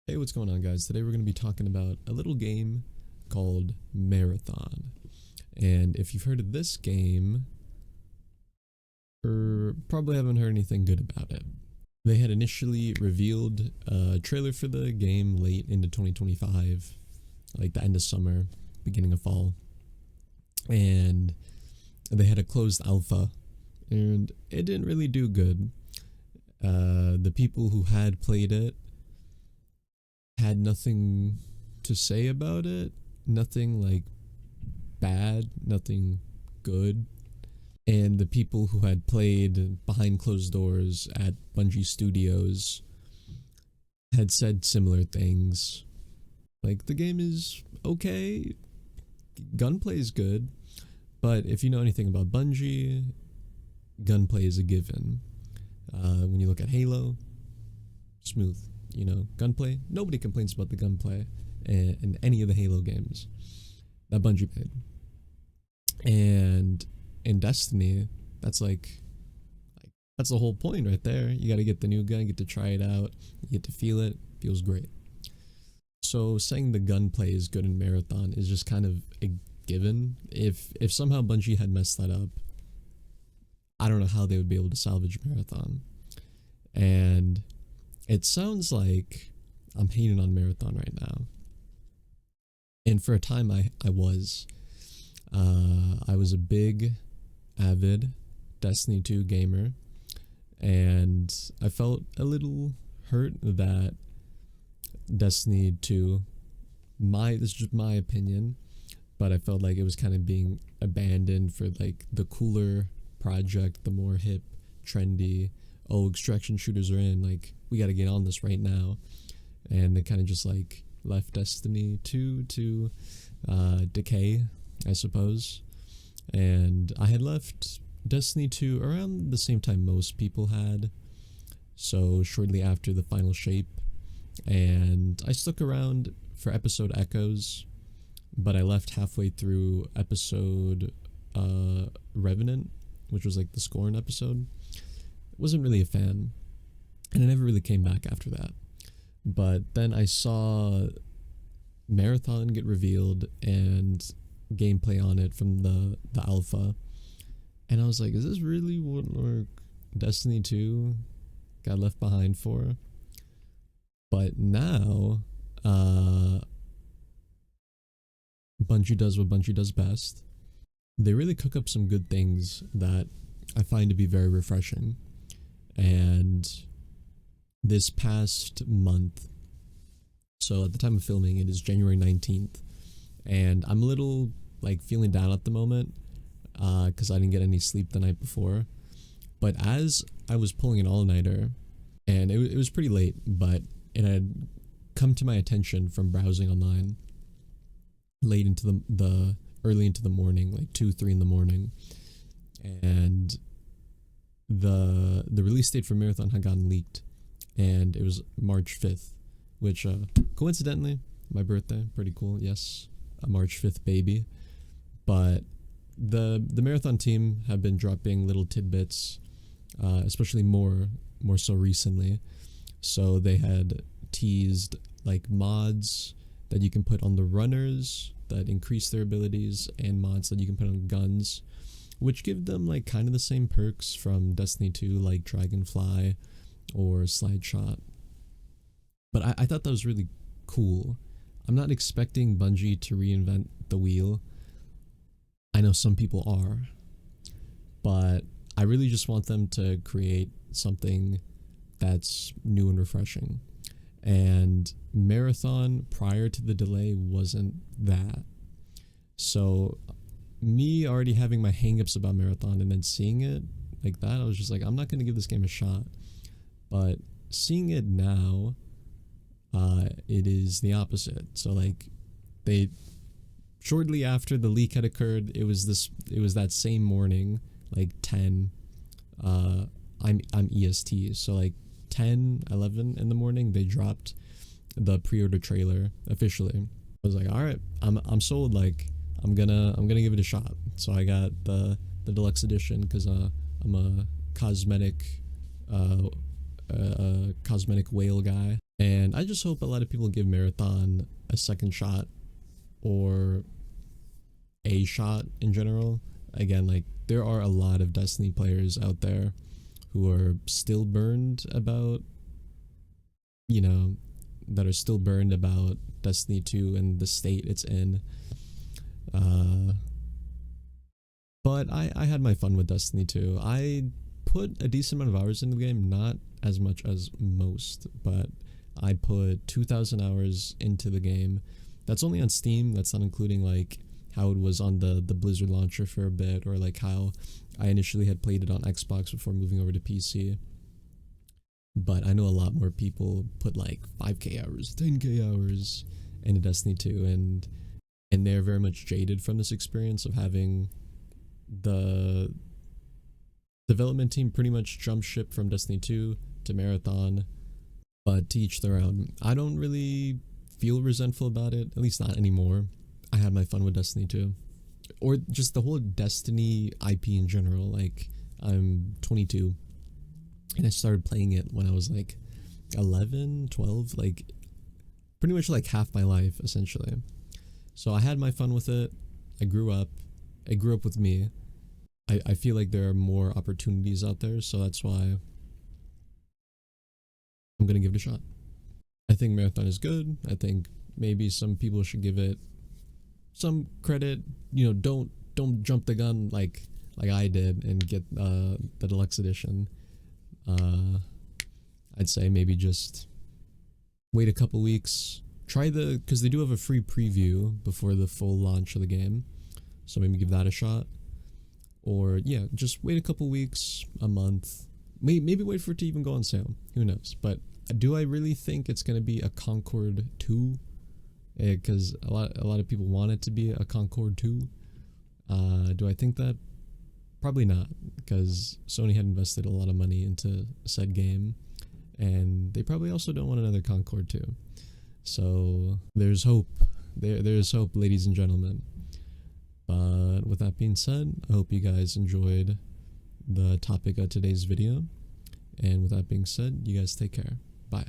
Hey, what's going on, guys? Today we're going to be talking about a little game called Marathon. And if you've heard of this game, you probably haven't heard anything good about it. They had initially revealed a trailer for the game late into 2025, like the end of summer, beginning of fall. And they had a closed alpha, and it didn't really do good. The people who had played it had nothing to say about it, nothing like bad, nothing good. And the people who had played behind closed doors at Bungie Studios had said similar things. Like, the game is okay, gunplay is good, but if you know anything about Bungie, gunplay is a given. When you look at Halo, smooth. You know, gunplay, nobody complains about the gunplay in any of the Halo games that Bungie made. And in Destiny, that's that's the whole point right there. You got to get the new gun, get to try it out, you get to feel it, feels great. So saying the gunplay is good in Marathon is just kind of a given. If somehow Bungie had messed that up, I don't know how they would be able to salvage Marathon. And it sounds like I'm hating on Marathon right now. And for a time I was. I was a big, avid Destiny 2 gamer. And I felt a little hurt that Destiny 2, this is just my opinion, but I felt like it was kind of being abandoned for like the cooler project, the more hip, trendy, extraction shooters are in, like, we gotta get on this right now. And they kind of just like left Destiny 2 to decay, I suppose. And I had left Destiny 2 around the same time most people had, so shortly after the final shape. And I stuck around for episode Echoes, but I left halfway through episode Revenant, which was like the Scorn episode. Wasn't really a fan, and I never really came back after that. But then I saw Marathon get revealed and gameplay on it from the alpha, and I was like, is this really what Destiny 2 got left behind for? But now Bungie does what Bungie does best. They really cook up some good things that I find to be very refreshing. And this past month, so at the time of filming, it is January 19th, and I'm a little like feeling down at the moment because I didn't get any sleep the night before. But as I was pulling an all-nighter, and it was pretty late, but it had come to my attention from browsing online late into the early into the morning, like 2-3 in the morning, and the release date for Marathon had gotten leaked, and it was March 5th, which coincidentally my birthday. Pretty cool. Yes, a March 5th baby. But the Marathon team have been dropping little tidbits, especially more so recently. So they had teased like mods that you can put on the runners that increase their abilities, and mods that you can put on guns, which give them like kind of the same perks from Destiny 2, like Dragonfly or Slide Shot. But I thought that was really cool. I'm not expecting Bungie to reinvent the wheel. I know some people are, but I really just want them to create something that's new and refreshing. And Marathon, prior to the delay, wasn't that. So me already having my hangups about Marathon and then seeing it like that, I was just like, I'm not going to give this game a shot. But seeing it now, it is the opposite. So like, they shortly after the leak had occurred, it was that same morning, like 10 I'm EST, so like 10-11 in the morning, they dropped the pre-order trailer officially. I was like, all right, I'm sold. Like, I'm gonna give it a shot. So I got the deluxe edition because I'm a cosmetic whale guy. And I just hope a lot of people give Marathon a second shot, or a shot in general. Again, like, there are a lot of Destiny players out there who are still burned about, you know, that are still burned about Destiny 2 and the state it's in. But I had my fun with Destiny 2. I put a decent amount of hours into the game, not as much as most, but I put 2,000 hours into the game. That's only on Steam. That's not including like how it was on the Blizzard launcher for a bit, or like how I initially had played it on Xbox before moving over to PC. But I know a lot more people put like 5k hours, 10k hours into Destiny 2, and they're very much jaded from this experience of having the development team pretty much jump ship from Destiny 2 to Marathon, but to each their own. I don't really feel resentful about it, at least not anymore. I had my fun with Destiny 2, or just the whole Destiny IP in general. Like, I'm 22, and I started playing it when I was like 11, 12, like pretty much like half my life, essentially. So I had my fun with it. I grew up. It grew up with me. I feel like there are more opportunities out there, so that's why I'm gonna give it a shot. I think Marathon is good. I think maybe some people should give it some credit. You know, don't jump the gun like I did and get the deluxe edition. I'd say maybe just wait a couple weeks. Try because they do have a free preview before the full launch of the game, so maybe give that a shot. Or yeah, just wait a couple weeks, a month, maybe wait for it to even go on sale. Who knows? But do I really think it's gonna be a Concord 2? Because a lot of people want it to be a Concord 2. Do I think that? Probably not, because Sony had invested a lot of money into said game, and they probably also don't want another Concord 2. So there's hope. There's hope, ladies and gentlemen. But with that being said, I hope you guys enjoyed the topic of today's video. And with that being said, you guys take care. Bye.